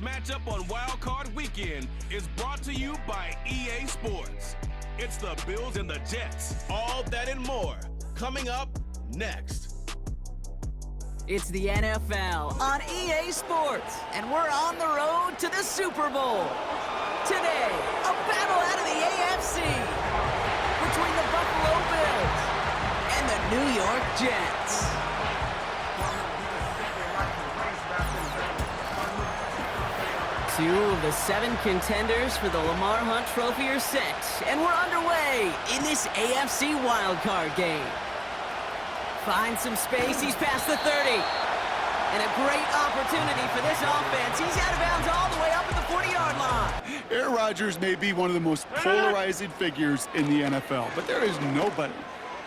matchup on Wildcard Weekend is brought to you by EA Sports. It's the Bills and the Jets. All that and more coming up next. It's the NFL on EA Sports, and we're on the road to the Super Bowl. Today, a battle out of the AFC between the Buffalo Bills and the New York Jets. Two of the 7 contenders for the Lamar Hunt Trophy are set, and we're underway in this AFC wildcard game. Finds some space, he's past the 30. And a great opportunity for this offense. He's out of bounds all the way up at the 40-yard line. Aaron Rodgers may be one of the most polarizing figures in the NFL, but there is nobody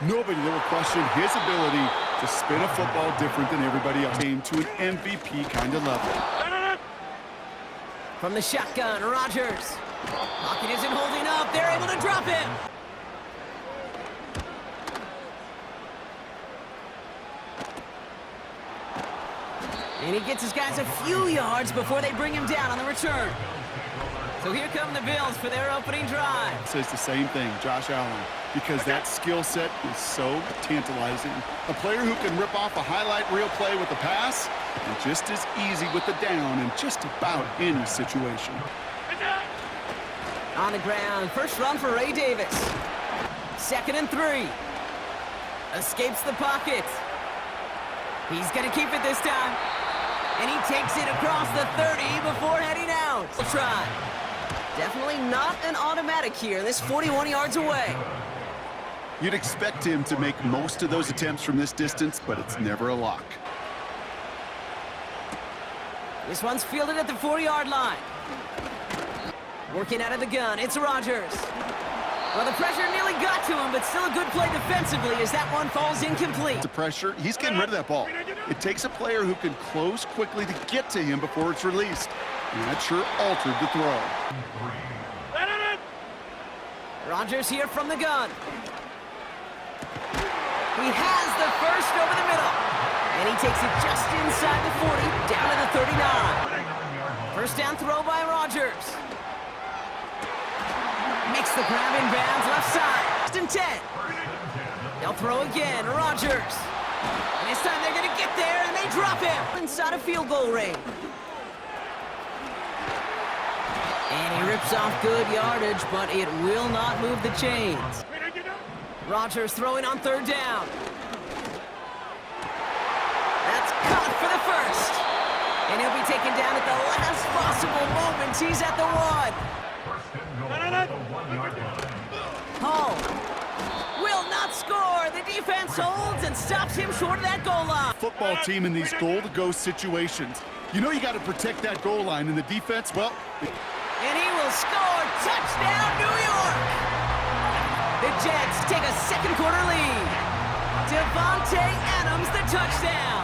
that will question his ability to spin a football different than everybody else. Came to an MVP kind of level. From the shotgun, Rodgers. Pocket isn't holding up. They're able to drop him. And he gets his guys a few yards before they bring him down on the return. So here come the Bills for their opening drive. Says the same thing, Josh Allen, because that skill set is so tantalizing. A player who can rip off a highlight reel play with a pass, and just as easy with the down in just about any situation. On the ground, first run for Ray Davis. 2nd and 3. Escapes the pocket. He's going to keep it this time. And he takes it across the 30 before heading out. We'll try. Definitely not an automatic here. This 41 yards away. You'd expect him to make most of those attempts from this distance, but it's never a lock. This one's fielded at the 40-yard line. Working out of the gun, it's Rodgers. Well, the pressure nearly got to him, but still a good play defensively as that one falls incomplete. The pressure, he's getting rid of that ball. It takes a player who can close quickly to get to him before it's released. And that sure altered the throw. Rodgers here from the gun. He has the first over the middle. And he takes it just inside the 40, down to the 39. First down throw by Rodgers. Makes the grab in bounds left side. First and 10. They'll throw again, Rodgers. And this time they're going to get there, and they drop him inside a field goal range. And he rips off good yardage, but it will not move the chains. Rodgers throwing on 3rd down. That's caught for the first. And he'll be taken down at the last possible moment. He's at the 1. Hall will not score. The defense holds and stops him short of that goal line. Football team in these goal-to-go situations. You know you got to protect that goal line, and the defense, well... And he will score. Touchdown, New York! The Jets take a 2nd quarter lead. Devontae Adams, the touchdown.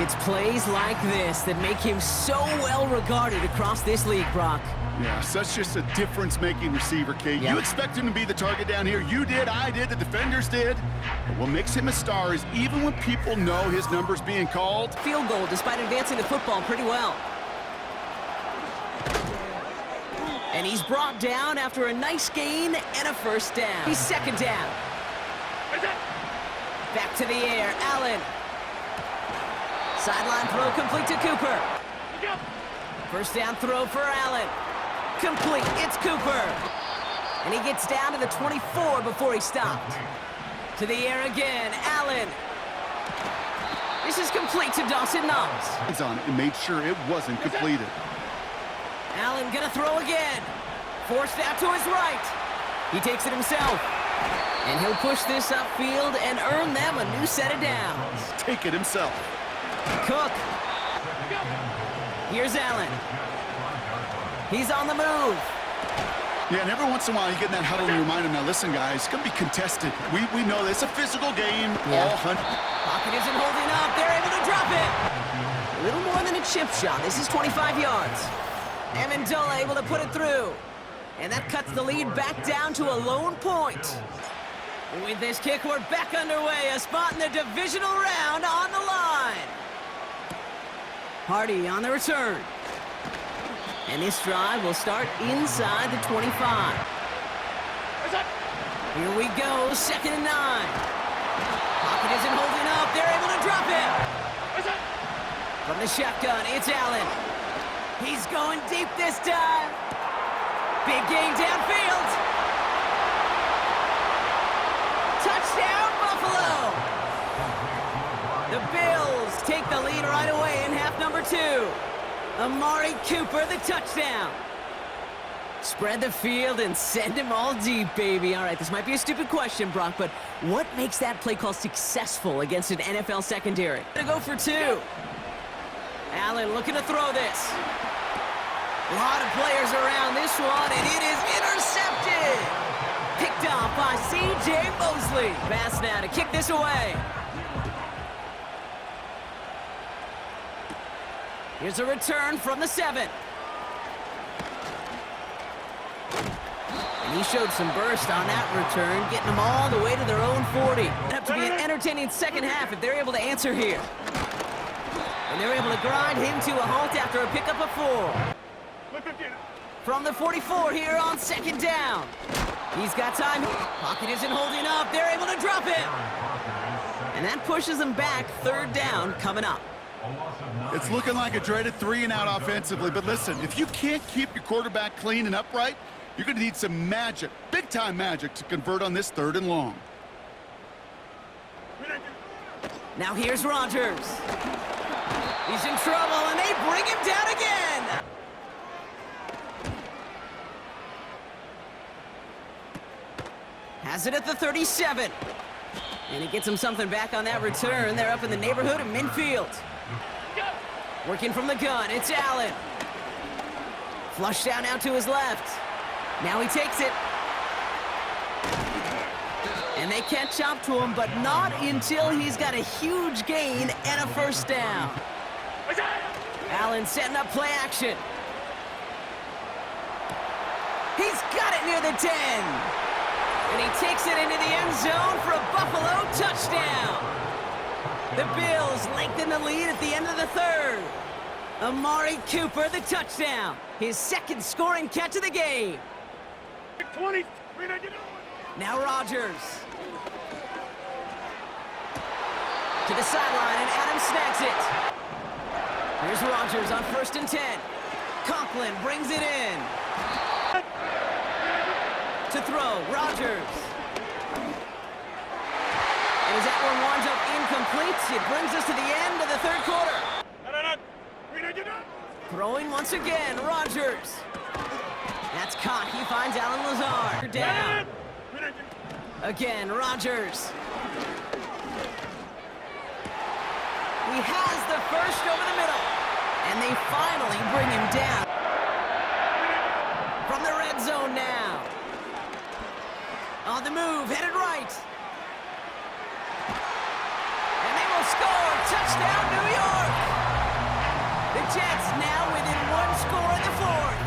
It's plays like this that make him so well regarded across this league, Brock. Yeah, such just a difference-making receiver, Kate. Yep. You expect him to be the target down here. You did, I did, the defenders did. But what makes him a star is even when people know his number's being called. Field goal despite advancing the football pretty well. And he's brought down after a nice gain and a first down. He's 2nd down. Back to the air, Allen. Sideline throw complete to Cooper. First down throw for Allen. Complete, it's Cooper. And he gets down to the 24 before he stopped. To the air again, Allen. This is complete to Dawson Knox. He's on it and made sure it wasn't completed. Allen gonna throw again. Forced out to his right. He takes it himself. And he'll push this upfield and earn them a new set of downs. Take it himself. Cook. Here's Allen. He's on the move. Yeah, and every once in a while you get in that huddle and you remind him, now listen guys, it's going to be contested. We know this. It's a physical game. Yeah. All hunt. Pocket isn't holding up. They're able to drop it. A little more than a chip shot. This is 25 yards. Amendola able to put it through. And that cuts the lead back down to a lone point. With this kick, we're back underway. A spot in the divisional round on the line. Hardy on the return. And this drive will start inside the 25. Here we go, 2nd and 9. Pocket isn't holding up. They're able to drop it. From the shotgun, it's Allen. He's going deep this time. Big gain downfield. Touchdown, Buffalo. The Bills take the lead right away in half number 2. Amari Cooper, the touchdown. Spread the field and send him all deep, baby. All right, this might be a stupid question, Brock, but what makes that play call successful against an NFL secondary? Gonna go for 2. Allen looking to throw this. A lot of players around this one, and it is intercepted. Picked off by C.J. Mosley. Pass now to kick this away. Here's a return from the 7. And he showed some burst on that return, getting them all the way to their own 40. It'll have to be an entertaining second half if they're able to answer here. And they're able to grind him to a halt after a pickup of 4. From the 44 here on 2nd down. He's got time. Pocket isn't holding up. They're able to drop it. And that pushes them back. 3rd down coming up. It's looking like a dreaded 3-and-out offensively, but listen, if you can't keep your quarterback clean and upright, you're going to need some magic, big-time magic, to convert on this 3rd and long. Now here's Rodgers. He's in trouble, and they bring him down again. Has it at the 37. And he gets him something back on that return. They're up in the neighborhood of midfield. Working from the gun, it's Allen. Flush down out to his left. Now he takes it. And they catch up to him, but not until he's got a huge gain and a 1st down. Allen setting up play action. He's got it near the 10. And he takes it into the end zone for a Buffalo touchdown. The Bills lengthen the lead at the end of the 3rd. Amari Cooper, the touchdown. His 2nd scoring catch of the game. 20. Now Rodgers. To the sideline, and Adams snags it. Here's Rodgers on 1st and 10. Conklin brings it in. To throw, Rodgers. And as that one winds up incomplete, it brings us to the end of the 3rd quarter. Throwing once again, Rodgers. That's caught. He finds Alan Lazard. Down. Again, Rodgers. He has the 1st over the middle. And they finally bring him down. From the red zone now. On the move, headed right. And they will score. Touchdown, New York. The Jets now within 1 score in the 4th.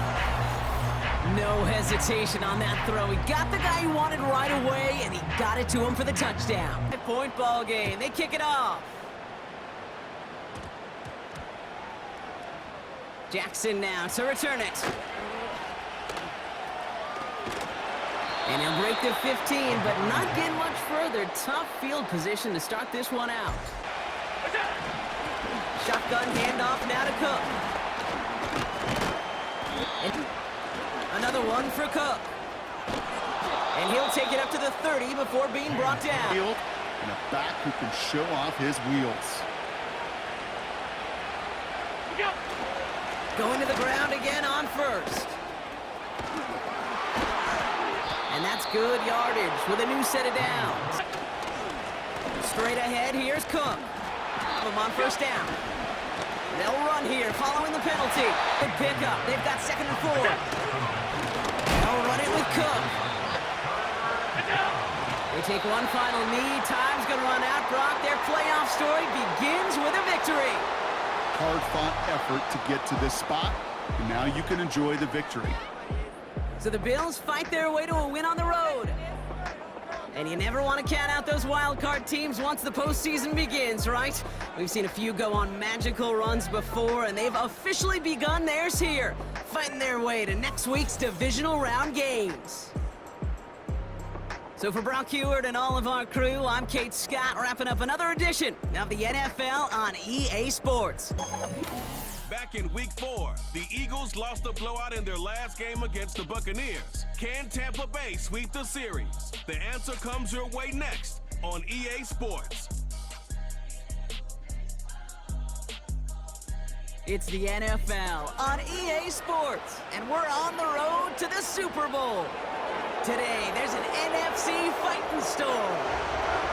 No hesitation on that throw. He got the guy he wanted right away, and he got it to him for the touchdown. 5-point ball game. They kick it off. Jackson now to return it. And he'll break the 15, but not get much further. Tough field position to start this one out. Shotgun handoff now to Cook. And another one for Cook. And he'll take it up to the 30 before being brought down. Field and a back who can show off his wheels. Going to the ground again on 1st. And that's good yardage with a new set of downs. Straight ahead, here's Cook. Them on 1st down. They'll run here following the penalty. Good pickup. They've got 2nd and 4. They'll run it with Cook. They take one final knee. Time's going to run out. Brock, their playoff story begins with a victory. Hard-fought effort to get to this spot, and now you can enjoy the victory. So the Bills fight their way to a win on the road. And you never want to count out those wildcard teams once the postseason begins, right? We've seen a few go on magical runs before, and they've officially begun theirs here, fighting their way to next week's divisional round games. So for Brock Heward and all of our crew, I'm Kate Scott, wrapping up another edition of the NFL on EA Sports. Back in Week 4, the Eagles lost a blowout in their last game against the Buccaneers. Can Tampa Bay sweep the series? The answer comes your way next on EA Sports. It's the NFL on EA Sports, and we're on the road to the Super Bowl. Today, there's an NFC fighting storm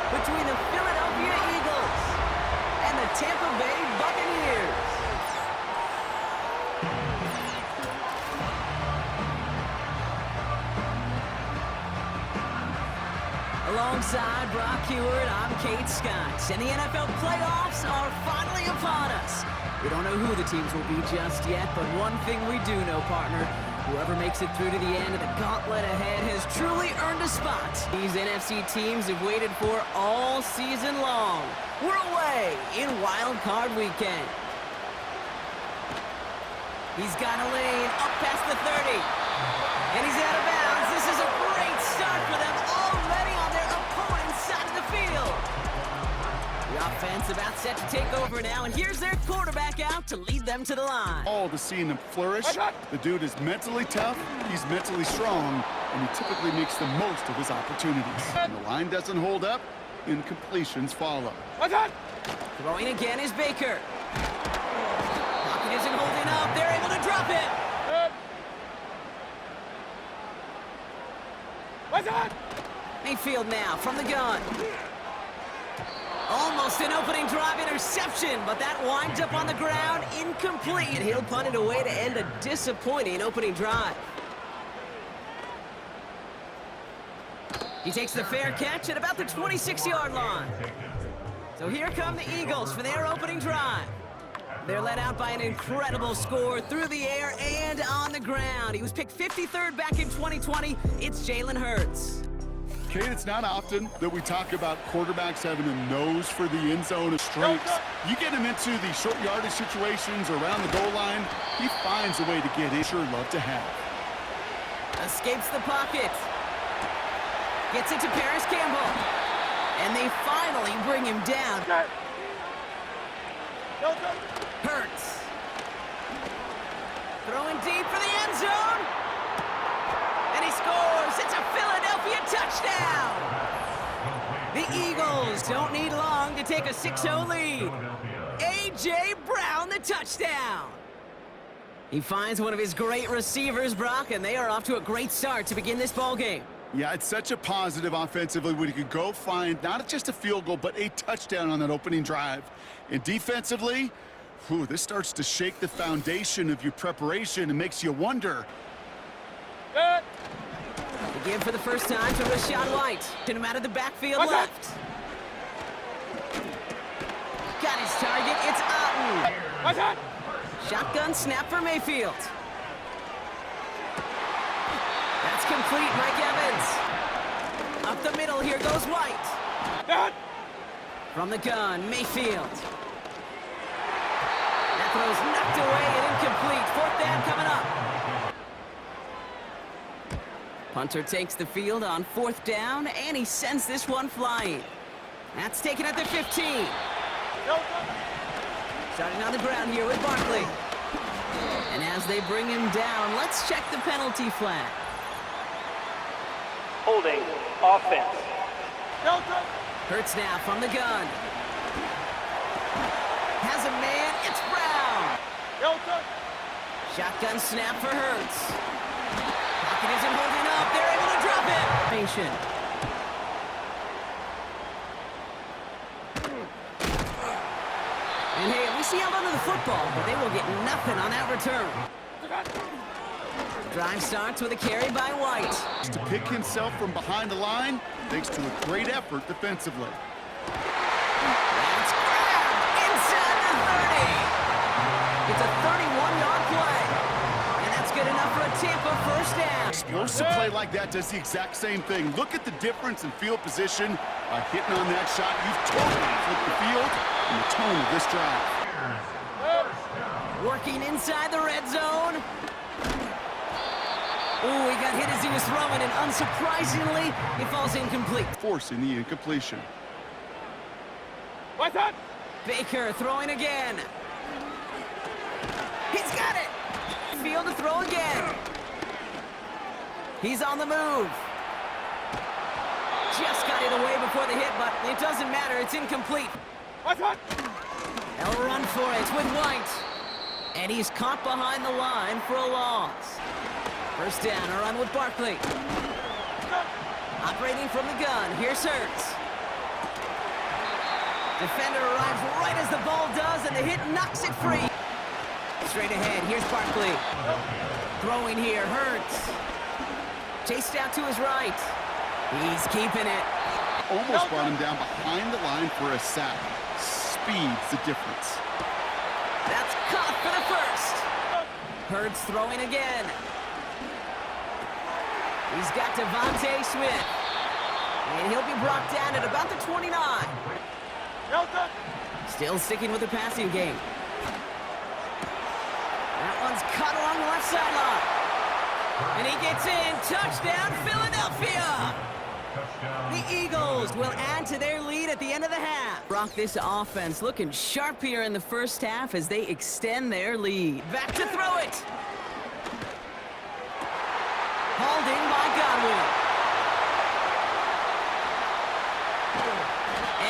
between the Philadelphia Eagles and the Tampa Bay Buccaneers. Alongside Brock Heward, I'm Kate Scott, and the NFL playoffs are finally upon us. We don't know who the teams will be just yet, but one thing we do know, partner, whoever makes it through to the end of the gauntlet ahead has truly earned a spot. These NFC teams have waited for all season long. We're away in Wildcard weekend. He's got a lane up past the 30, and he's out of bounds. This is a great start for them, already on their opponent's side of the field. The offense about set to take over now, and here's their quarterback out to lead them to the line. All to seeing him flourish. The dude is mentally tough, he's mentally strong, and he typically makes the most of his opportunities. When the line doesn't hold up, incompletions follow. Throwing again is Baker. Pocket isn't holding up. They're able to drop it. Mayfield now from the gun. Almost an opening drive interception, but that winds up on the ground, incomplete. He'll punt it away to end a disappointing opening drive. He takes the fair catch at about the 26-yard line. So here come the Eagles for their opening drive. They're led out by an incredible score through the air and on the ground. He was picked 53rd back in 2020. It's Jalen Hurts. Kate, it's not often that we talk about quarterbacks having a nose for the end zone of strengths. You get him into the short yardage situations around the goal line, he finds a way to get in. Sure love to have. Escapes the pocket. Gets it to Paris Campbell. And they finally bring him down. Hurts. Throwing deep for the end zone. And he scores. It's a Philadelphia touchdown. The Eagles don't need long to take a 6-0 lead. A.J. Brown, the touchdown. He finds one of his great receivers, Brock, and they are off to a great start to begin this ballgame. Yeah, it's such a positive offensively when you could go find not just a field goal, but a touchdown on that opening drive. And defensively, this starts to shake the foundation of your preparation and makes you wonder. Again for the first time to Rachaad White. Get him out of the backfield left. Got his target. It's Otten. Shotgun snap for Mayfield. That's complete, Mike Evans. Up the middle, here goes White. From the gun, Mayfield. That throw's knocked away and incomplete. 4th down coming up. Punter takes the field on 4th down, and he sends this one flying. That's taken at the 15. Starting on the ground here with Barkley. And as they bring him down, let's check the penalty flag. Holding offense. Hurts now from the gun. Has a man, it's Brown. Shotgun snap for Hurts. Pocket isn't holding up, they're able to drop it. Patient. And hey, we see held onto the football, but they will get nothing on that return. Drive starts with a carry by White. To pick himself from behind the line, thanks to a great effort defensively. That's grabbed inside the 30. It's a 31-yard play. And that's going Good enough for a Tampa first down. Explosive play like that does the exact same thing. Look at the difference in field position. By hitting on that shot, you've totally flipped the field and the tone of this drive. Working inside the red zone. Ooh, he got hit as he was throwing, and unsurprisingly, it falls incomplete. Forcing the incompletion. What's up? Baker throwing again. He's got it. Field to throw again. He's on the move. Just got it away before the hit, but it doesn't matter. It's incomplete. What's up? They'll run for it with White. And he's caught behind the line for a loss. First down, a run with Barkley. Operating from the gun, here's Hurts. Defender arrives right as the ball does, and the hit knocks it free. Straight ahead, here's Barkley. Throwing here, Hurts. Chased out to his right. He's keeping it. Almost brought him down behind the line for a sack. Speed's the difference. That's caught for the first. Hurts throwing again. He's got Devontae Smith. And he'll be brought down at about the 29. Still sticking with the passing game. That one's cut along the left sideline. And he gets in. Touchdown, Philadelphia! The Eagles will add to their lead at the end of the half. Brock, this offense looking sharp here in the first half as they extend their lead. Back to throw it. Hauled in by Godwin.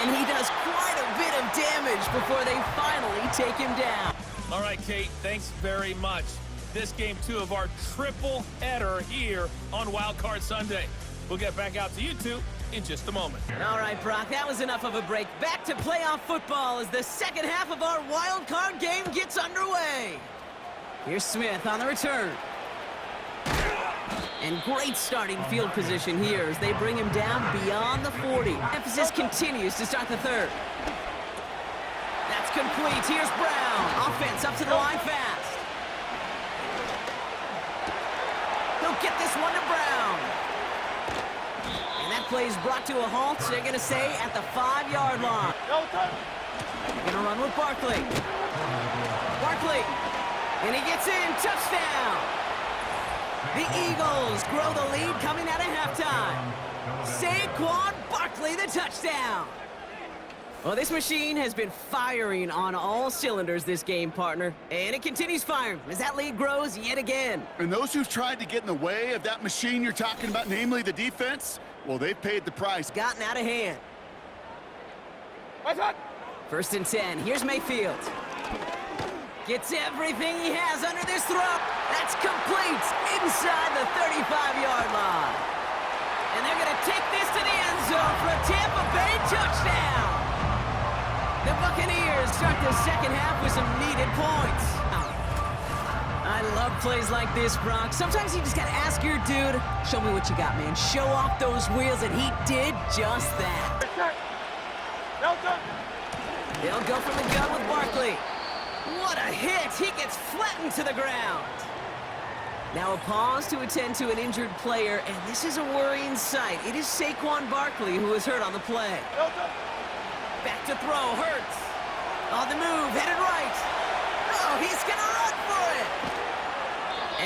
And he does quite a bit of damage before they finally take him down. All right, Kate, thanks very much. This game 2 of our triple header here on Wildcard Sunday. We'll get back out to you two in just a moment. All right, Brock, that was enough of a break. Back to playoff football as the second half of our wild card game gets underway. Here's Smith on the return. And great starting field position here as they bring him down beyond the 40. Emphasis continues to start the third. That's complete. Here's Brown. Offense up to the line fast. He'll get this one to Brown. And that play is brought to a halt, they're going to say, at the 5-yard line. Going to run with Barkley. Barkley. And he gets in. Touchdown. The Eagles grow the lead coming out of halftime. Saquon Barkley, the touchdown. Well, this machine has been firing on all cylinders this game, partner. And it continues firing as that lead grows yet again. And those who've tried to get in the way of that machine you're talking about, namely the defense, well, they've paid the price. Gotten out of hand. First and 10. Here's Mayfield. Gets everything he has under this throw. That's complete inside the 35-yard line. And they're going to take this to the end zone for a Tampa Bay touchdown. The Buccaneers start the second half with some needed points. I love plays like this, Brock. Sometimes you just got to ask your dude, show me what you got, man. Show off those wheels, and he did just that. They'll go from the gun with Barkley. What a hit! He gets flattened to the ground. Now a pause to attend to an injured player, and this is a worrying sight. It is Saquon Barkley who is hurt on the play. Back to throw, Hurts. On the move, headed right. Oh, he's gonna run for it.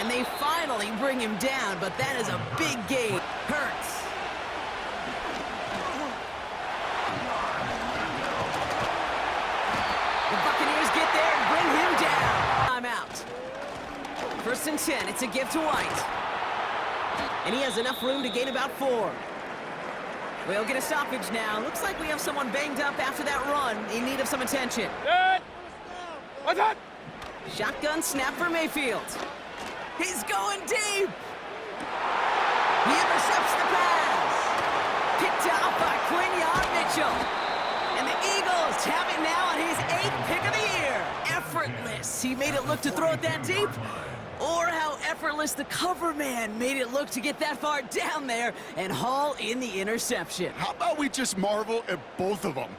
And they finally bring him down, but that is a big gain. Hurts. The Buccaneers get there and bring him down. Timeout. First and 10, it's a give to White. And he has enough room to gain about 4. We'll get a stoppage now. Looks like we have someone banged up after that run in need of some attention. What's up? Shotgun snap for Mayfield. He's going deep. He intercepts the pass. Picked off by Quinyon Mitchell. And the Eagles have it now on his 8th pick of the year. Effortless. He made it look to throw it that deep. Or how effortless the cover man made it look to get that far down there and haul in the interception. How about we just marvel at both of them?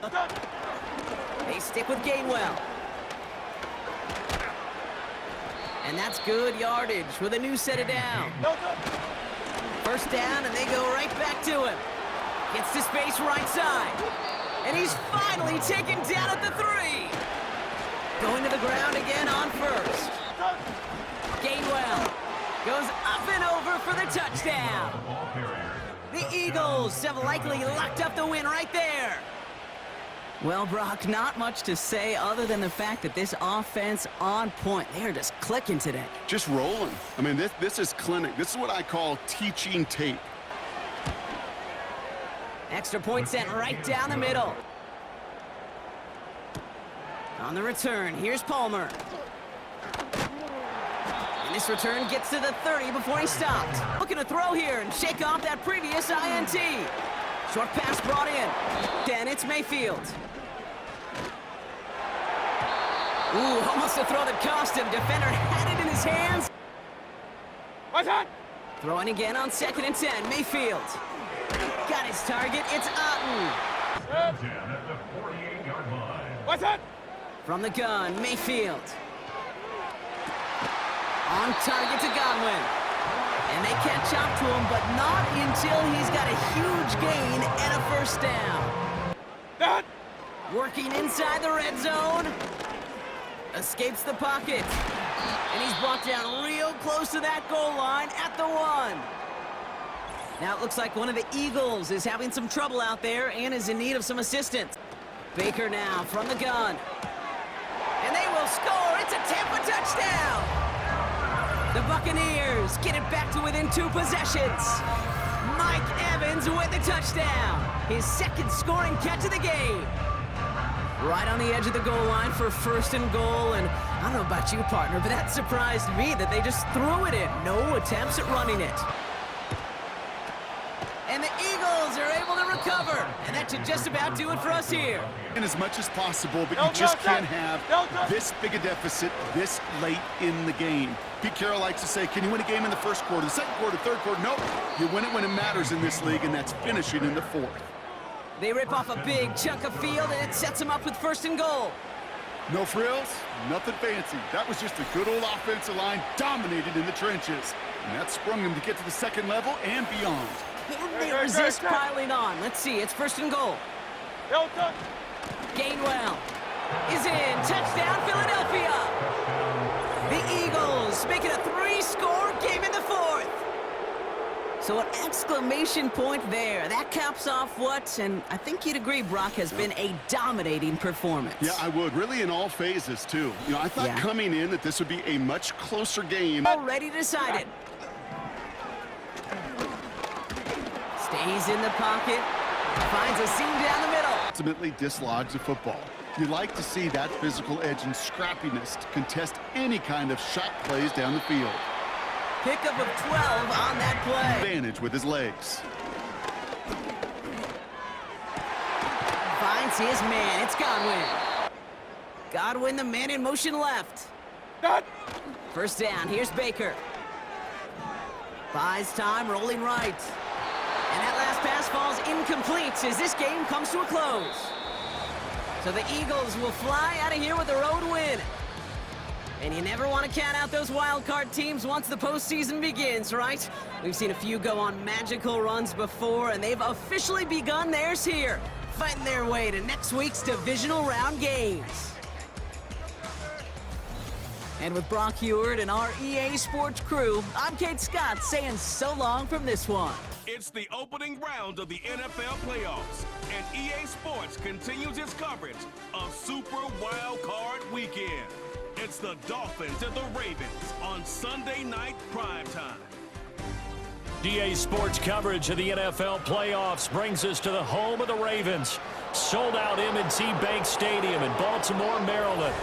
They stick with Gainwell. And that's good yardage with a new set of down. First down, and they go right back to him. Gets to space right side. And he's finally taken down at the 3. Going to the ground again on first. Gainwell goes up and over for the touchdown. The Eagles have likely locked up the win right there. Well, Brock, not much to say other than the fact that this offense on point. They are just clicking today. Just rolling. I mean, this is clinic. This is what I call teaching tape. Extra point sent right down the middle. On the return, here's Palmer. And this return gets to the 30 before he stopped. Looking to throw here and shake off that previous INT. Short pass brought in. Then it's Mayfield. Ooh, almost a throw that cost him. Defender had it in his hands. Throwing again on 2nd and 10. Mayfield. Got his target. It's Otten. From the gun, Mayfield. On target to Godwin. And they catch up to him, but not until he's got a huge gain and a first down. Working inside the red zone. Escapes the pocket. And he's brought down real close to that goal line at the 1. Now it looks like one of the Eagles is having some trouble out there and is in need of some assistance. Baker now from the gun. And they will score. It's a Tampa touchdown. The Buccaneers get it back to within 2 possessions. Mike Evans with the touchdown. His 2nd scoring catch of the game. Right on the edge of the goal line for 1st and goal. And I don't know about you, partner, but that surprised me that they just threw it in. No attempts at running it. And the Eagles are able to recover. And that should just about do it for us here. And as much as possible, but you just can't have this big a deficit this late in the game. Pete Carroll likes to say, can you win a game in the 1st quarter, the 2nd quarter, 3rd quarter? Nope. You win it when it matters in this league, and that's finishing in the 4th. They rip off a big chunk of field, and it sets them up with 1st and goal. No frills, nothing fancy. That was just a good old offensive line dominated in the trenches. And that sprung them to get to the 2nd level and beyond. Can they resist piling on? Let's see. It's 1st and goal. Gainwell is in. Touchdown, Philadelphia. The Eagles make it a 3-score game in the 4th. So an exclamation point there. That caps off what, and I think you'd agree, Brock, has been a dominating performance. Yeah, I would. Really in all phases, too. You know, I thought coming in that this would be a much closer game. Already decided. Stays in the pocket. Finds a seam down the middle. Ultimately dislodge the football. You like to see that physical edge and scrappiness to contest any kind of shot plays down the field. Pickup of 12 on that play. Advantage with his legs. Finds his man. It's Godwin. Godwin, the man in motion left. First down. Here's Baker. Buys time, rolling right. And that last pass falls incomplete as this game comes to a close. So the Eagles will fly out of here with a road win. And you never want to count out those wild card teams once the postseason begins, right? We've seen a few go on magical runs before, and they've officially begun theirs here, fighting their way to next week's divisional round games. And with Brock Heward and our EA Sports crew, I'm Kate Scott saying so long from this one. It's the opening round of the NFL playoffs, and EA Sports continues its coverage of Super Wildcard Weekend. It's the Dolphins and the Ravens on Sunday night primetime. EA Sports coverage of the NFL playoffs brings us to the home of the Ravens. Sold out M&T Bank Stadium in Baltimore, Maryland.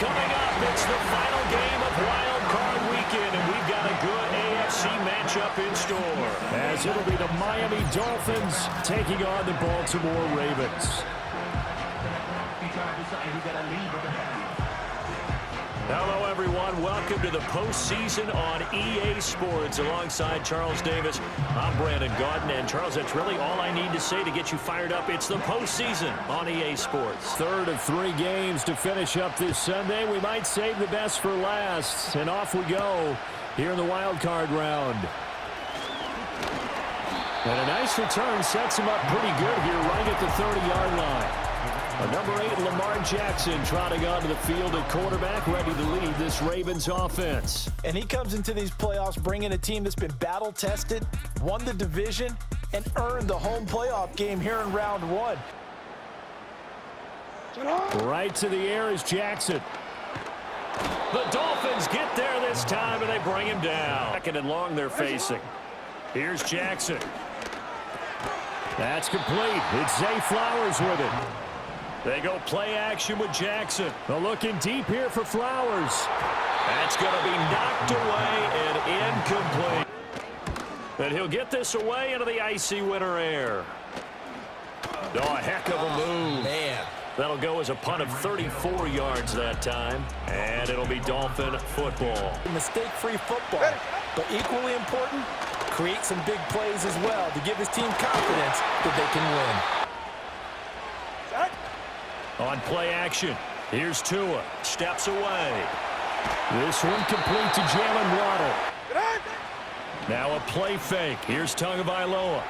Coming up, it's the final game of Wild Card Weekend, and we've got a good AFC matchup in store, as it'll be the Miami Dolphins taking on the Baltimore Ravens. Hello, everyone. Welcome to the postseason on EA Sports. Alongside Charles Davis, I'm Brandon Gaudin. And, Charles, that's really all I need to say to get you fired up. It's the postseason on EA Sports. Third of 3 games to finish up this Sunday. We might save the best for last. And off we go here in the wild card round. And a nice return sets him up pretty good here right at the 30-yard line. Number 8, Lamar Jackson, trotting onto the field at quarterback, ready to lead this Ravens offense. And he comes into these playoffs bringing a team that's been battle-tested, won the division, and earned the home playoff game here in round 1. Right to the air is Jackson. The Dolphins get there this time, and they bring him down. Second and long they're facing. Here's Jackson. That's complete. It's Zay Flowers with it. They go play action with Jackson. They're looking deep here for Flowers. That's going to be knocked away and incomplete. And he'll get this away into the icy winter air. Oh, a heck of a move. Man. That'll go as a punt of 34 yards that time. And it'll be Dolphin football. Mistake-free football. But equally important, create some big plays as well to give his team confidence that they can win. On play action, here's Tua. Steps away. This one complete to Jalen Waddle. Now a play fake. Here's Tagovailoa.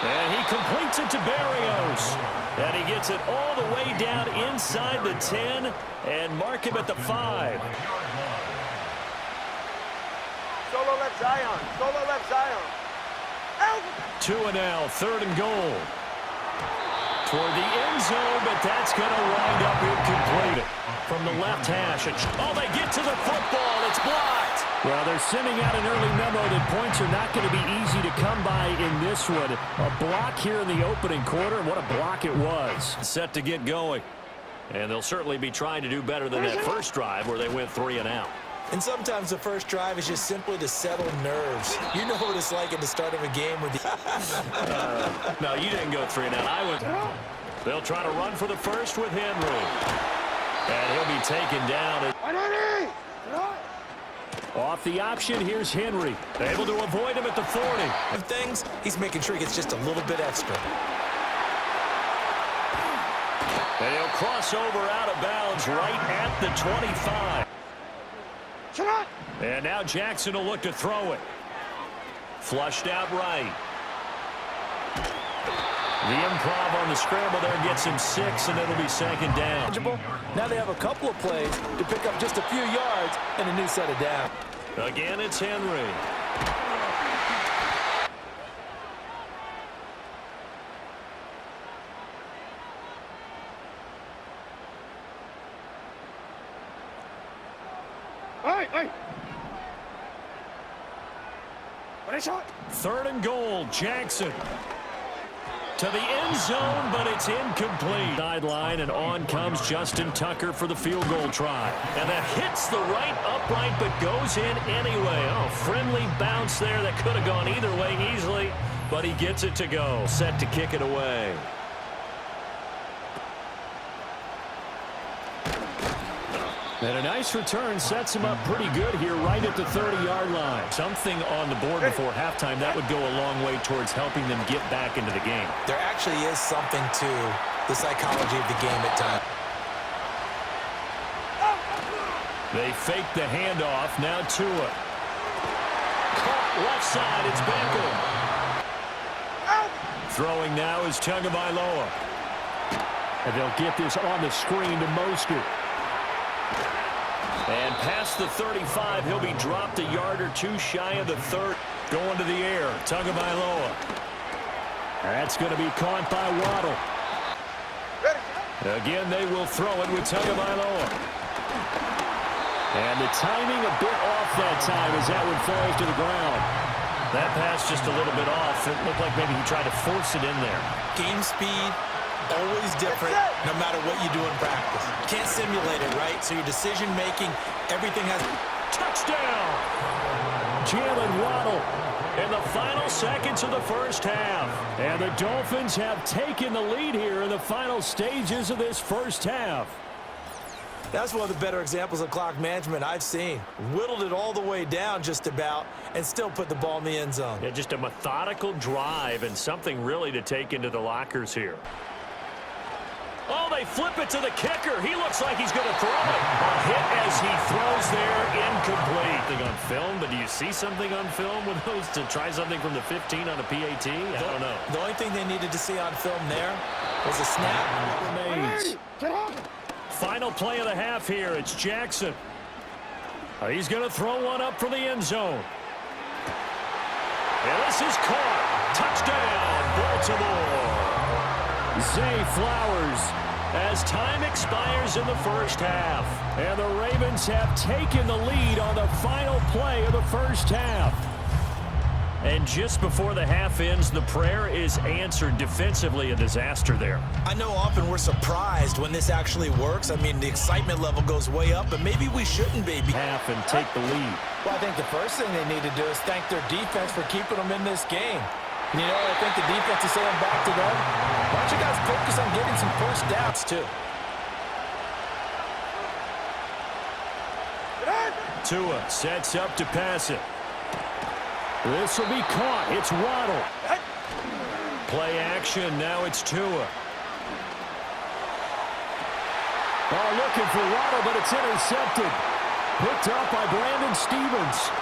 And he completes it to Berrios. And he gets it all the way down inside the 10 and mark him at the 5. Solo left Zion. Solo left Zion. Out. Tua now, 3rd and goal. Toward the end zone, but that's going to wind up incomplete. From the left hash. Oh, they get to the football. It's blocked. Well, they're sending out an early memo that points are not going to be easy to come by in this one. A block here in the opening quarter. What a block it was. Set to get going. And they'll certainly be trying to do better than that first drive where they went 3 and out. And sometimes the first drive is just simply to settle nerves. You know what it's like at the start of a game with the... No, you didn't go 3 and out. I went. They'll try to run for the first with Henry. And he'll be taken down. Off the option, here's Henry. Able to avoid him at the 40. Of things, he's making sure he gets just a little bit extra. And he'll cross over out of bounds right at the 25. And now Jackson will look to throw it. Flushed out right. The improv on the scramble there gets him 6, and it'll be 2nd down. Now they have a couple of plays to pick up just a few yards and a new set of down. Again, it's Henry. Hey. What a shot. 3rd and goal, Jackson. To the end zone, but it's incomplete. Sideline, and on comes Justin Tucker for the field goal try. And that hits the right upright, but goes in anyway. Oh, friendly bounce there that could have gone either way easily, but he gets it to go. Set to kick it away. And a nice return sets him up pretty good here right at the 30-yard line. Something on the board before halftime, that would go a long way towards helping them get back into the game. There actually is something to the psychology of the game at times. They fake the handoff. Now Tua. Caught left side. It's Beckham. Throwing now is Tagovailoa. And they'll get this on the screen to Mostert. And past the 35, he'll be dropped a yard or 2 shy of the 30. Going to the air, Tagovailoa. That's going to be caught by Waddle. Again, they will throw it with Tagovailoa. And the timing a bit off that time as that one falls to the ground. That pass just a little bit off. It looked like maybe he tried to force it in there. Game speed, always different, no matter what you do in practice. Can't simulate it, right? So your decision-making, everything has... Touchdown! Jalen Waddle. In the final seconds of the first half. And the Dolphins have taken the lead here in the final stages of this first half. That's one of the better examples of clock management I've seen. Whittled it all the way down just about and still put the ball in the end zone. Yeah, just a methodical drive and something really to take into the lockers here. Oh, they flip it to the kicker. He looks like he's going to throw it. A hit as he throws there, incomplete. Thing on film, but do you see something on film with those to try something from the 15 on a PAT? I don't know. The only thing they needed to see on film there was a snap. Remains. Final play of the half here. It's Jackson. He's going to throw one up for the end zone. And this is caught. Touchdown, Baltimore. Zay Flowers as time expires in the first half. And the Ravens have taken the lead on the final play of the first half. And just before the half ends, the prayer is answered. Defensively, a disaster there. I know often we're surprised when this actually works. I mean, the excitement level goes way up, but maybe we shouldn't be. Half and take the lead. Well, I think the first thing they need to do is thank their defense for keeping them in this game. You know, I think the defense is saying back to them, why don't you guys focus on getting some first downs, too? Tua sets up to pass it. This will be caught. It's Waddle. Play action. Now it's Tua. Oh, looking for Waddle, but it's intercepted. Picked up by Brandon Stevens.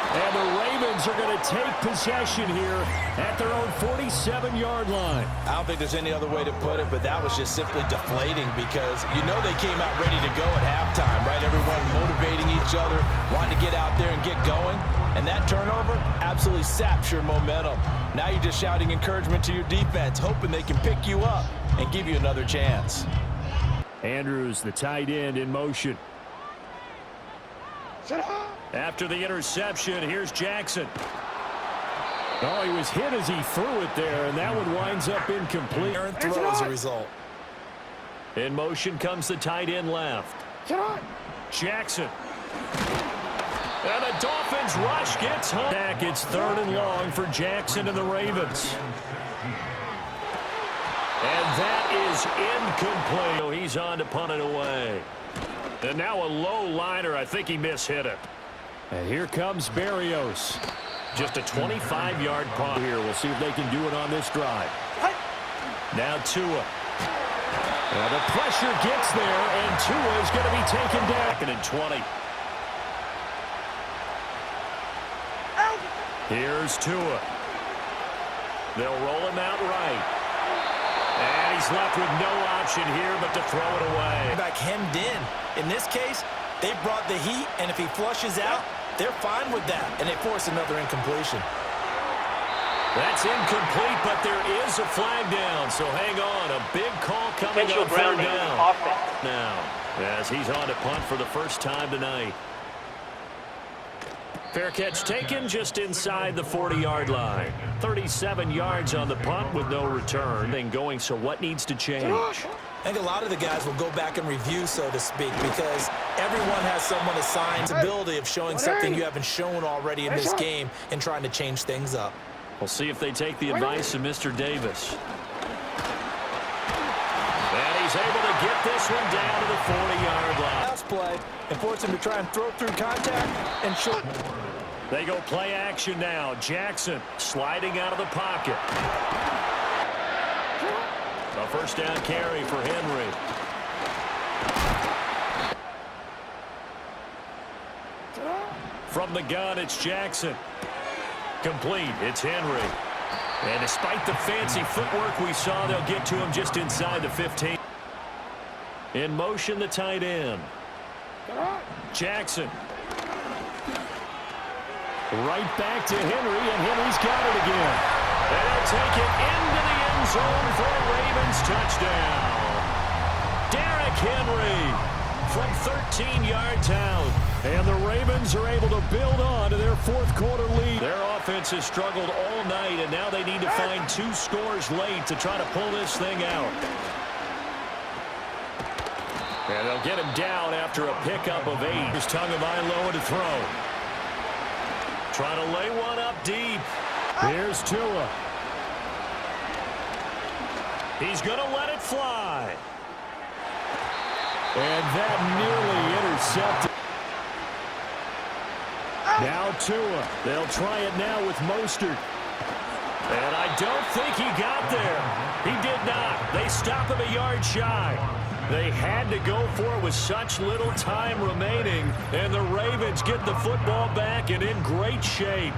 And the Ravens are going to take possession here at their own 47-yard line. I don't think there's any other way to put it, but that was just simply deflating because you know they came out ready to go at halftime, right? Everyone motivating each other, wanting to get out there and get going. And that turnover absolutely saps your momentum. Now you're just shouting encouragement to your defense, hoping they can pick you up and give you another chance. Andrews, the tight end, in motion. After the interception, here's Jackson. Oh, he was hit as he threw it there, and that one winds up incomplete. Aaron throw as a result. In motion comes the tight end left. Jackson. And the Dolphins rush gets home. Back, it's 3rd and long for Jackson and the Ravens. And that is incomplete. So he's on to punt it away. And now a low liner. I think he mishit it. And here comes Berrios. Just a 25-yard punt here. We'll see if they can do it on this drive. Now Tua. And the pressure gets there, and Tua is going to be taken down. 2nd and 20. Here's Tua. They'll roll him out right. And he's left with no option here but to throw it away. Back hemmed in. In this case, they brought the heat, and if he flushes out, they're fine with that, and they force another incompletion. That's incomplete, but there is a flag down, so hang on. A big call coming on 3rd down. Now, as he's on to punt for the first time tonight. Fair catch taken just inside the 40-yard line. 37 yards on the punt with no return and going, so what needs to change? I think a lot of the guys will go back and review, so to speak, because everyone has someone assigned the ability of showing something you haven't shown already in this game and trying to change things up. We'll see if they take the advice of Mr. Davis. And he's able to get this one down to the 40-yard line. Last play and force him to try and throw through contact and shoot. They go play action now. Jackson sliding out of the pocket. A first down carry for Henry. From the gun, it's Jackson. Complete. It's Henry. And despite the fancy footwork we saw, they'll get to him just inside the 15. In motion, the tight end. Jackson. Right back to Henry, and Henry's got it again. And they'll take it into the end zone for a Ravens touchdown. Derrick Henry from 13 yards out. And the Ravens are able to build on to their 4th quarter lead. Their offense has struggled all night, and now they need to find 2 scores late to try to pull this thing out. And they'll get him down after a pickup of 8. His Tagovailoa to throw. Trying to lay one up deep. Here's Tua. He's going to let it fly. And that nearly intercepted. Now Tua. They'll try it now with Mostert. And I don't think he got there. He did not. They stop him a yard shy. They had to go for it with such little time remaining. And the Ravens get the football back and in great shape.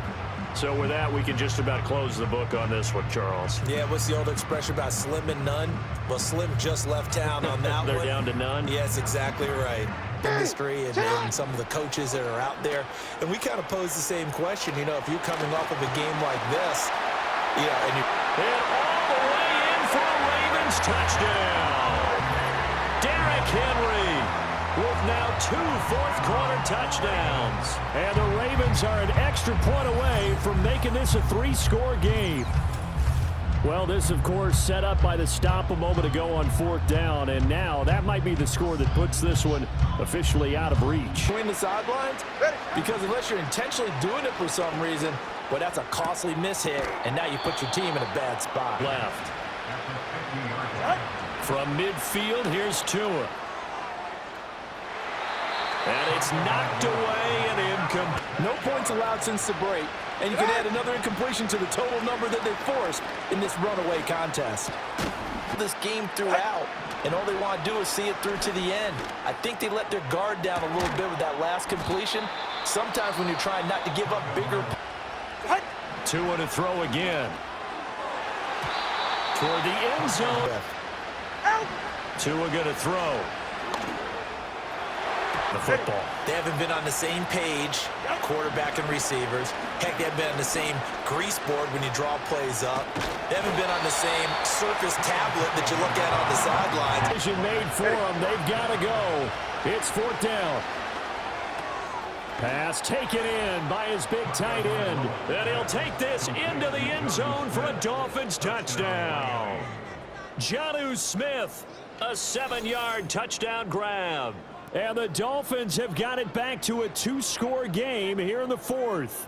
So with that, we can just about close the book on this one, Charles. Yeah, what's the old expression about slim and none? Well, Slim just left town on that They're one. down to none? Yes, exactly right. Industry and some of the coaches that are out there. And we kind of pose the same question. You know, if you're coming off of a game like this, and all the way in for a Ravens touchdown. Derrick Henry with now 2 fourth-quarter touchdowns. And the Ravens are an extra point away from making this a 3-score game. Well, this, of course, set up by the stop a moment ago on 4th down, and now that might be the score that puts this one officially out of reach. between the sidelines, because unless you're intentionally doing it for some reason, well, that's a costly mishit, and now you put your team in a bad spot. Left. From midfield, here's Tua. And it's knocked away and incomplete. No points allowed since the break, and you can add another incompletion to the total number that they forced in this runaway contest. This game throughout, and all they want to do is see it through to the end. I think they let their guard down a little bit with that last completion. Sometimes when you're trying not to give up bigger... Tua to throw again. Toward the end zone. Tua going to throw. The football. They haven't been on the same page, quarterback and receivers. Heck, they haven't been on the same grease board when you draw plays up. They haven't been on the same surface tablet that you look at on the sidelines. Decision made for them. They've got to go. It's 4th down. Pass taken in by his big tight end. And he'll take this into the end zone for a Dolphins touchdown. Jonnu Smith, a 7-yard touchdown grab. And the Dolphins have got it back to a 2-score game here in the 4th.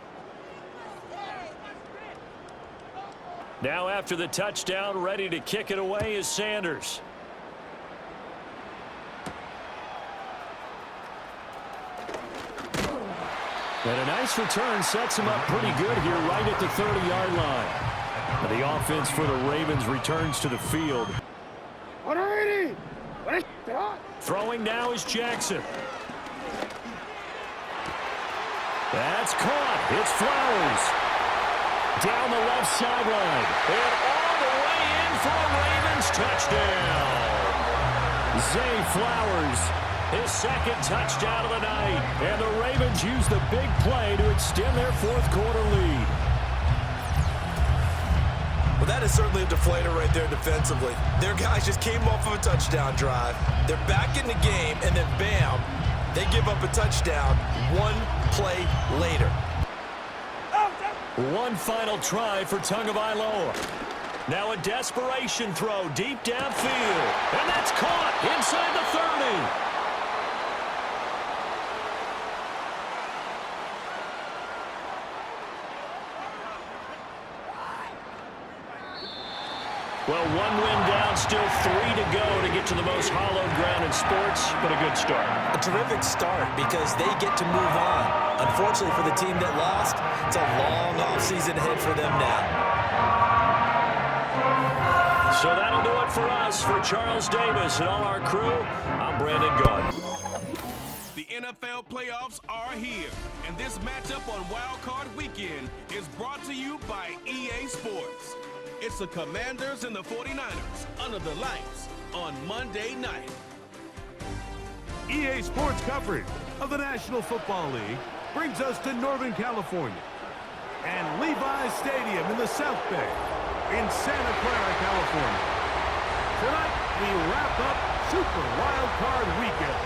Now after the touchdown, ready to kick it away is Sanders. And a nice return sets him up pretty good here right at the 30-yard line. And the offense for the Ravens returns to the field. Throwing now is Jackson. That's caught. It's Flowers. Down the left sideline. And all the way in for a Ravens touchdown. Zay Flowers, His second touchdown of the night. and the Ravens use the big play to extend their 4th-quarter lead. Well, that is certainly a deflator right there defensively. Their guys just came off of a touchdown drive. They're back in the game, and then bam, they give up a touchdown 1 play later. One final try for Tagovailoa. Now a desperation throw deep downfield. And that's caught inside the 30. Well, 1 win down, still 3 to go to get to the most hallowed ground in sports, but a good start. A terrific start because they get to move on. Unfortunately for the team that lost, it's a long offseason ahead for them now. So that'll do it for us. For Charles Davis and all our crew, I'm Brandon Gunn. The NFL playoffs are here, and this matchup on Wildcard Weekend is brought to you by EA Sports. It's the Commanders and the 49ers under the lights on Monday night. EA Sports coverage of the National Football League brings us to Northern California and Levi's Stadium in the South Bay in Santa Clara, California. Tonight, we wrap up Super Wildcard Weekend.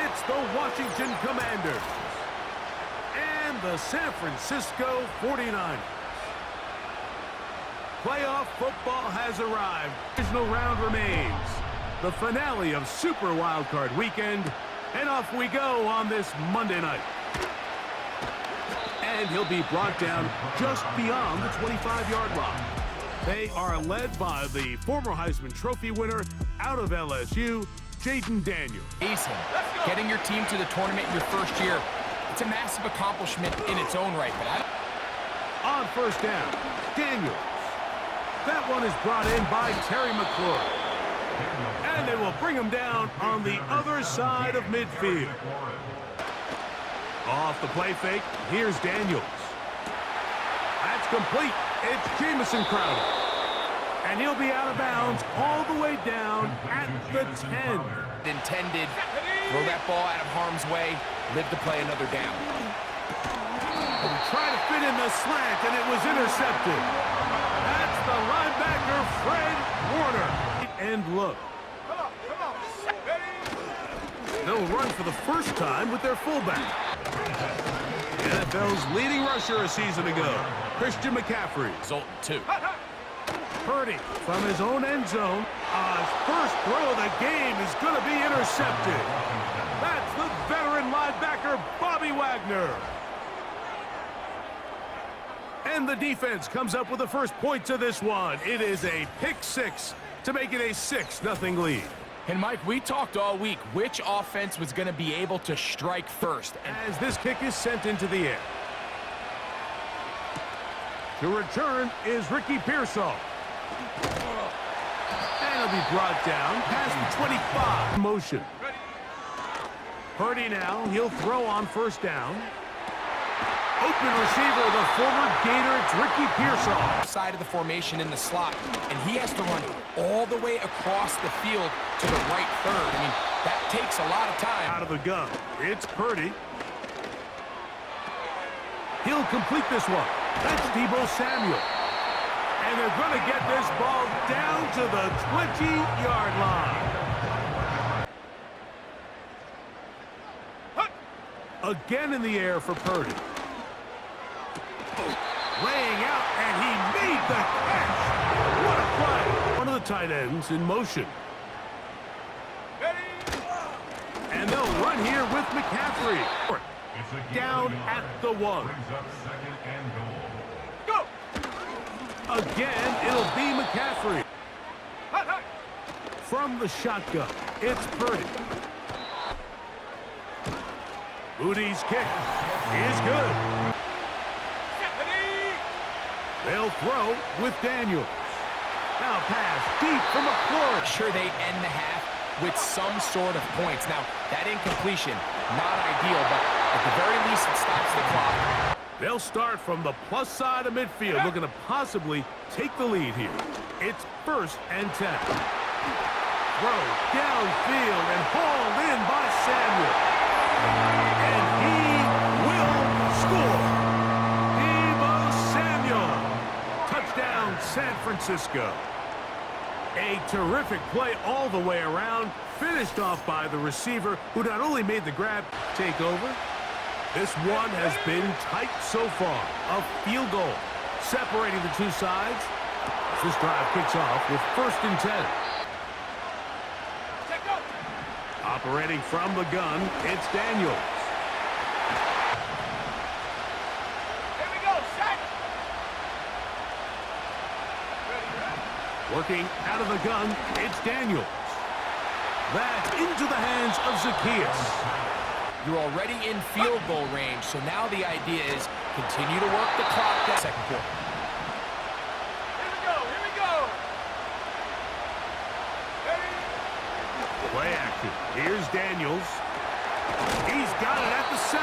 It's the Washington Commanders and the San Francisco 49ers. Playoff football has arrived. Divisional round remains. The finale of Super Wildcard Weekend. And off we go on this Monday night. And he'll be brought down just beyond the 25-yard line. They are led by the former Heisman Trophy winner out of LSU, Jaden Daniels. Amazing. Getting your team to the tournament in your first year, it's a massive accomplishment in its own right. But on first down, Daniels. That one is brought in by Terry McClure. And they will bring him down on the other side of midfield. Off the play fake, here's Daniels. That's complete. It's Jamison Crowder. And he'll be out of bounds all the way down at the 10. intended, throw that ball out of harm's way, live to play another down. And try to fit in the slant, and it was intercepted. That's the linebacker, Fred Warner. And look. They'll run for the first time with their fullback. The NFL's leading rusher a season ago, Christian McCaffrey. Result 2. Purdy from his own end zone. His first throw of the game is going to be intercepted. That's the veteran linebacker, Bobby Wagner. And the defense comes up with the first point to this one. It is a pick six to make it a 6-0 lead. And Mike, we talked all week which offense was going to be able to strike first. As this kick is sent into the air. To return is Ricky Pearsall. And he'll be brought down past the 25. Motion. Purdy now, he'll throw on first down. Open receiver, the former Gator, it's Ricky Pearsall. Side of the formation in the slot, and he has to run all the way across the field to the right third. I mean, that takes a lot of time. Out of the gun, it's Purdy. He'll complete this one. That's Deebo Samuel. And they're going to get this ball down to the 20-yard line. Again in the air for Purdy. Laying out, and he made the catch. What a play. One of the tight ends in motion. And they'll run here with McCaffrey. Down at the 1. Go! Again, it'll be McCaffrey. From the shotgun, it's Purdy. Moody's kick is good. They'll throw with Daniels. Now pass deep from McClure. Sure, they end the half with some sort of points. Now, that incompletion, not ideal, but at the very least, it stops the clock. They'll start from the plus side of midfield, looking to possibly take the lead here. It's 1st and 10. Throw downfield and hauled in by Samuel. And he will score. Touchdown, San Francisco. A terrific play all the way around, finished off by the receiver, who not only made the grab take over, this one has been tight so far. A field goal separating the two sides. This drive kicks off with 1st and 10. Operating from the gun, it's Daniels. Working out of the gun, it's Daniels. That's into the hands of Zacchaeus. You're already in field goal range, so now the idea is continue to work the clock down. Second quarter. Here we go. Play action. Here's Daniels. He's got it at the 7.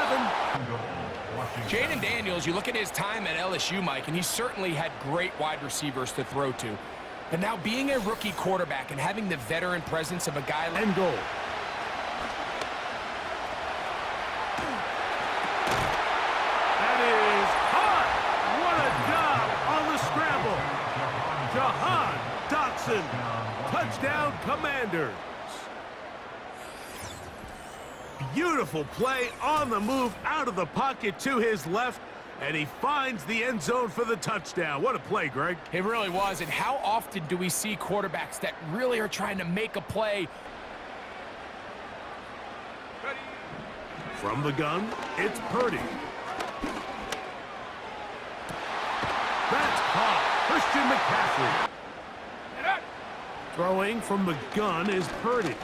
Jaden Daniels, you look at his time at LSU, Mike, and he certainly had great wide receivers to throw to. And now being a rookie quarterback and having the veteran presence of a guy like... And goal. That is hot. What a job on the scramble. Jahan Dotson. Touchdown, Commanders. Beautiful play on the move out of the pocket to his left. And he finds the end zone for the touchdown. What a play, Greg. It really was. And how often do we see quarterbacks that really are trying to make a play? From the gun, it's Purdy. That's caught. Christian McCaffrey. Throwing from the gun is Purdy.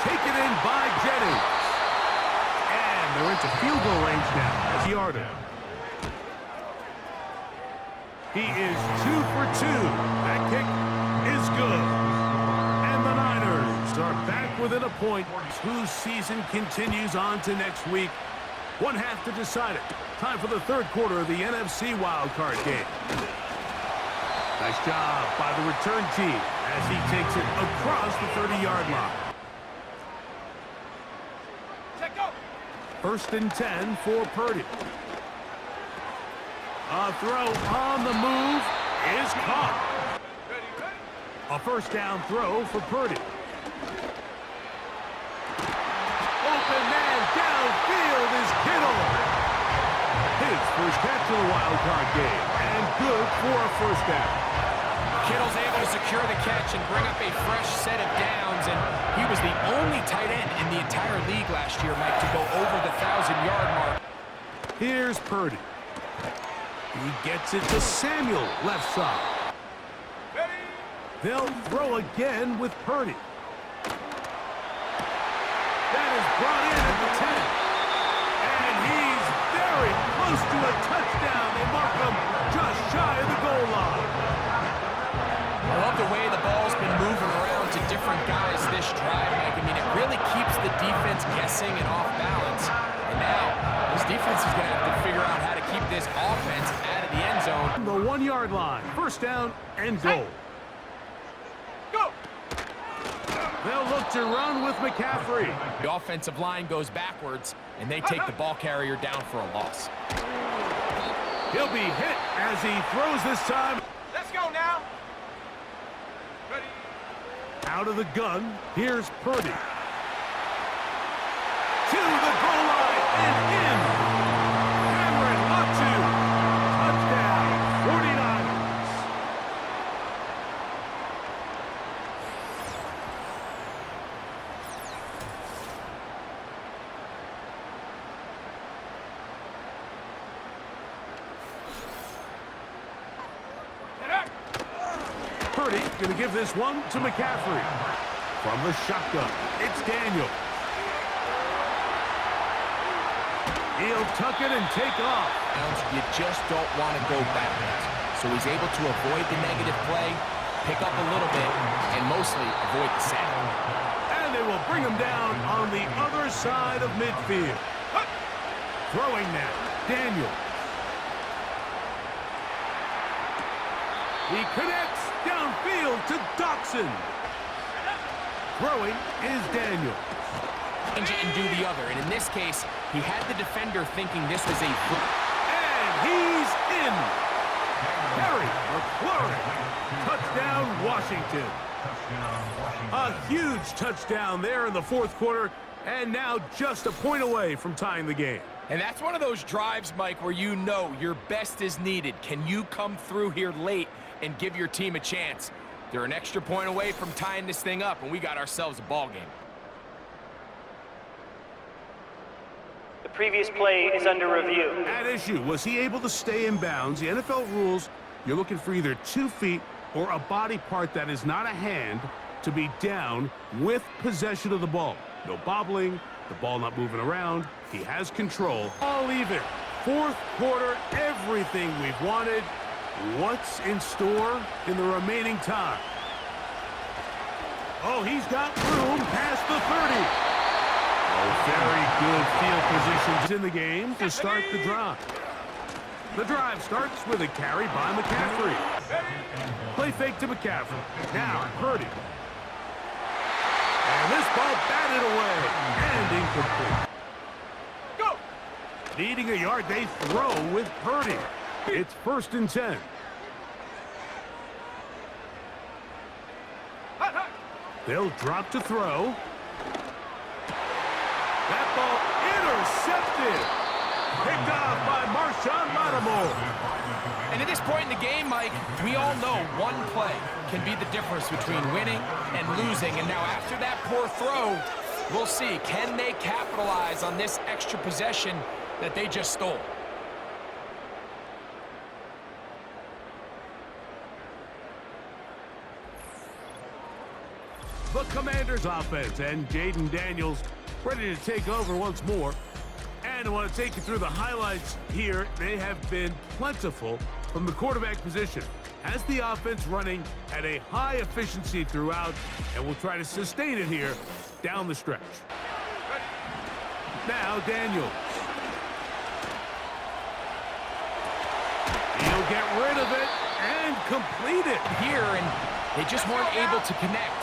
taken in by Jennings. And they're into field goal range now as Yarder. He is 2 for 2. That kick is good. And the Niners are back within a point, whose season continues on to next week. One half to decide it. Time for the third quarter of the NFC Wildcard game. Nice job by the return team as he takes it across the 30-yard line. First and 10 for Purdy. A throw on the move is caught. A first down throw for Purdy. Open man downfield is Kittle. His first catch of the wild card game, and good for a first down. Kittle's able to secure the catch and bring up a fresh set of downs, and he was the only tight end in the entire league last year, Mike, to go over the 1,000-yard mark. Here's Purdy. He gets it to Samuel, left side. They'll throw again with Purdy. That is brought in at the 10. And he's very close to a touchdown. They mark him just shy of the goal line. I love the way the ball's been moving around to different guys this drive, Mike. I mean, it really keeps the defense guessing and off balance. And now, this defense is going to have to figure out how to keep this offense out of the end zone. The 1-yard line. First down and goal. Go! They'll look to run with McCaffrey. The offensive line goes backwards, and they take the ball carrier down for a loss. He'll be hit as he throws this time. Let's go now. Out of the gun, here's Purdy. To the goal line and in. Cameron Latu. Touchdown, 49ers. Purdy going to give this one to McCaffrey. From the shotgun, it's Daniel. He'll tuck it and take off. You just don't want to go backwards. So he's able to avoid the negative play, pick up a little bit, and mostly avoid the sack. And they will bring him down on the other side of midfield. Throwing now, Daniel. He connects downfield to Dotson. Throwing is Daniel. Change it and do the other. And in this case, he had the defender thinking this was a... And he's in. Harry McLaurin. Touchdown, Washington. A huge touchdown there in the fourth quarter. And now just a point away from tying the game. And that's one of those drives, Mike, where you know your best is needed. Can you come through here late and give your team a chance? They're an extra point away from tying this thing up, and we got ourselves a ball game. The previous play is under review. At issue, was he able to stay in bounds? The NFL rules, you're looking for either 2 feet or a body part that is not a hand to be down with possession of the ball. No bobbling, the ball not moving around. He has control. All even. Fourth quarter, everything we've wanted. What's in store in the remaining time? Oh, he's got room past the 30. Oh, very good field positions in the game to start the drive. The drive starts with a carry by McCaffrey. Play fake to McCaffrey. Now, Purdy. And this ball batted away and incomplete. Go! Needing a yard, they throw with Purdy. It's first and 10. They'll drop to throw. That ball intercepted. Picked off by Marshawn Lattimore. And at this point in the game, Mike, we all know one play can be the difference between winning and losing. And now after that poor throw, we'll see, can they capitalize on this extra possession that they just stole? the Commanders offense, and Jaden Daniels ready to take over once more. And I want to take you through the highlights here. They have been plentiful from the quarterback position. Has the offense running at a high efficiency throughout, and will try to sustain it here down the stretch. Now Daniels. He'll get rid of it and complete it here, and they just weren't able to connect.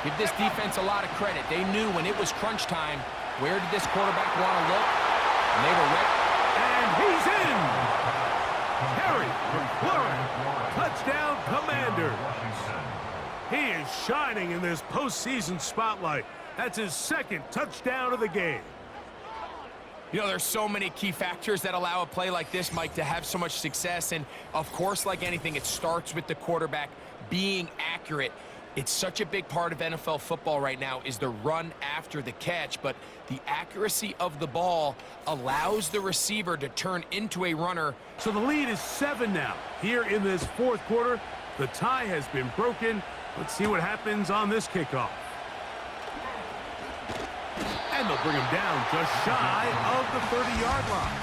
Give this defense a lot of credit. They knew when it was crunch time, where did this quarterback want to look? And they were ready. And he's in! Harry McLaurin, touchdown Commanders. He is shining in this postseason spotlight. That's his second touchdown of the game. You know, there's so many key factors that allow a play like this, Mike, to have so much success. And, of course, like anything, it starts with the quarterback being accurate. It's such a big part of NFL football right now is the run after the catch, but the accuracy of the ball allows the receiver to turn into a runner. So the lead is 7 now. Here in this fourth quarter, the tie has been broken. Let's see what happens on this kickoff. And they'll bring him down just shy of the 30-yard line.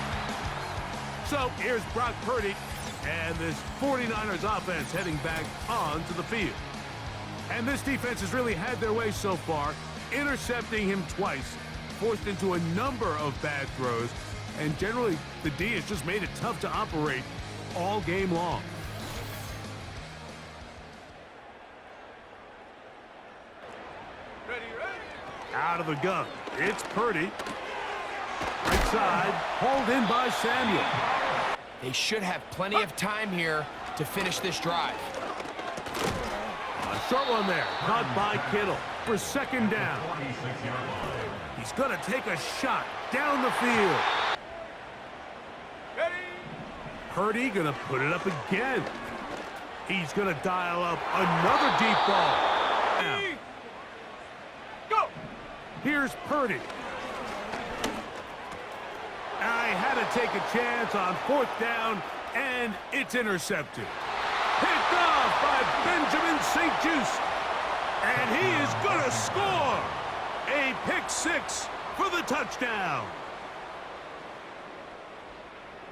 So here's Brock Purdy and this 49ers offense heading back onto the field. And this defense has really had their way so far, intercepting him twice, forced into a number of bad throws, and generally the D has just made it tough to operate all game long. Out of the gun, it's Purdy. Right side, hauled in by Samuel. They should have plenty of time here to finish this drive. A short one there, caught by Kittle for second down. He's going to take a shot down the field. Purdy going to put it up again. He's going to dial up another deep ball. Now, go! Here's Purdy. I had to take a chance on fourth down, and it's intercepted. Picked off by Benjamin St. Juste. And he is going to score. A pick six for the touchdown.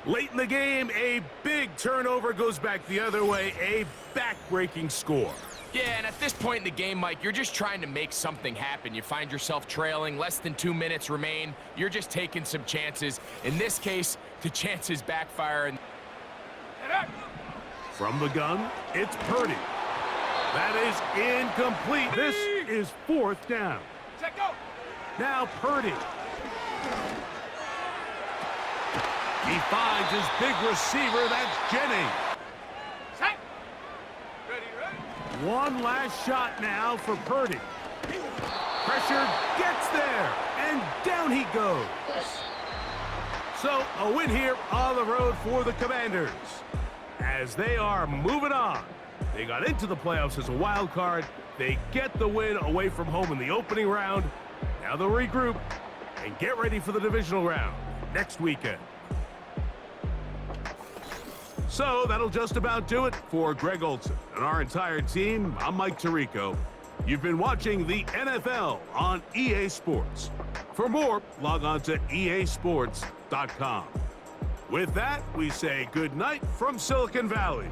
Late in the game, a big turnover goes back the other way. A back-breaking score. Yeah, and at this point in the game, Mike, you're just trying to make something happen. You find yourself trailing, less than 2 minutes remain. You're just taking some chances. In this case, the chances backfire. From the gun, it's Purdy. That is incomplete. This is fourth down. Now Purdy. He finds his big receiver, that's Jennings. One last shot now for Purdy. Pressure gets there, and down he goes. So a win here on the road for the Commanders, as they are moving on. They got into the playoffs as a wild card. They get the win away from home in the opening round. Now they'll regroup and get ready for the divisional round next weekend. So that'll just about do it for Greg Olson and our entire team. I'm Mike Tirico. You've been watching the NFL on EA Sports. For more, log on to easports.com. With that, we say good night from Silicon Valley.